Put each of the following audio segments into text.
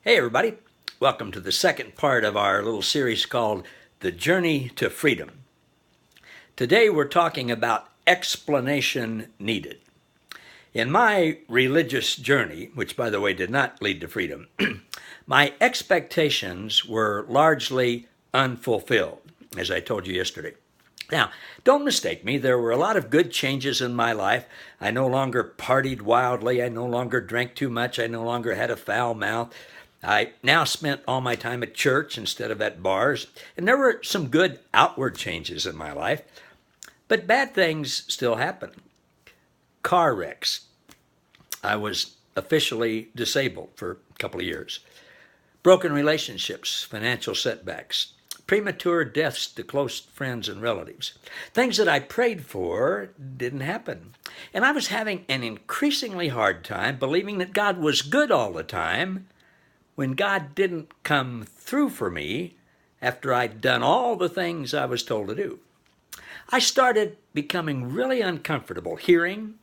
Hey, everybody. Welcome to the second part of our little series called The Journey to Freedom. Today we're talking about explanation needed. In my religious journey, which by the way did not lead to freedom, my expectations were largely unfulfilled, as I told you yesterday. Now, don't mistake me, there were a lot of good changes in my life. I no longer partied wildly, I no longer drank too much, I no longer had a foul mouth. I now spent all my time at church instead of at bars, and there were some good outward changes in my life, but bad things still happen. Car wrecks. I was officially disabled for a couple of years. Broken relationships, financial setbacks, premature deaths to close friends and relatives. Things that I prayed for didn't happen. And I was having an increasingly hard time believing that God was good all the time when God didn't come through for me after I'd done all the things I was told to do. I started becoming really uncomfortable hearing,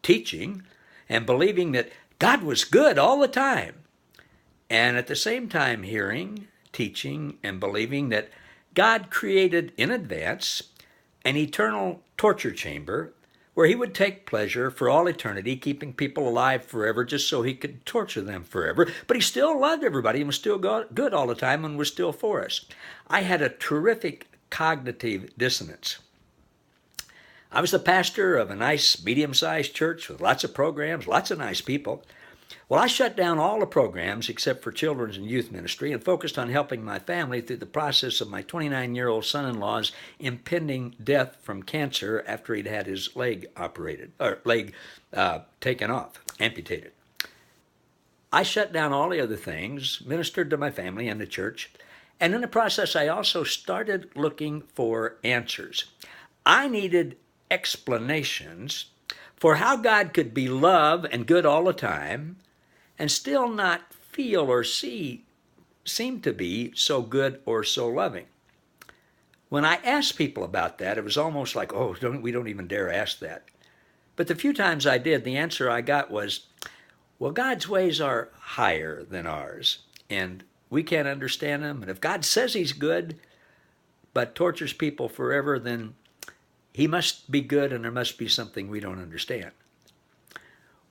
teaching, and believing that God was good all the time. And at the same time hearing, teaching, and believing that God created in advance an eternal torture chamber where he would take pleasure for all eternity, keeping people alive forever just so he could torture them forever. But he still loved everybody and was still good all the time and was still for us. I had a terrific cognitive dissonance. I was the pastor of a nice medium-sized church with lots of programs, lots of nice people. Well, I shut down all the programs except for children's and youth ministry and focused on helping my family through the process of my 29-year-old son-in-law's impending death from cancer after he'd had his leg taken off, amputated. I shut down all the other things, ministered to my family and the church, and in the process I also started looking for answers. I needed explanations for how God could be love and good all the time and still not feel or seem to be so good or so loving. When I asked people about that, it was almost like, we don't even dare ask that. But the few times I did, the answer I got was, well, God's ways are higher than ours, and we can't understand them. And if God says he's good, but tortures people forever, then he must be good and there must be something we don't understand.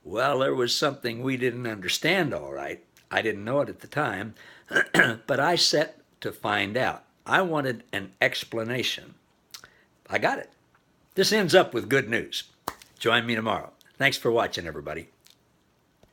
Well, there was something we didn't understand, all right. I didn't know it at the time, but I set to find out. I wanted an explanation. I got it. This ends up with good news. Join me tomorrow. Thanks for watching, everybody.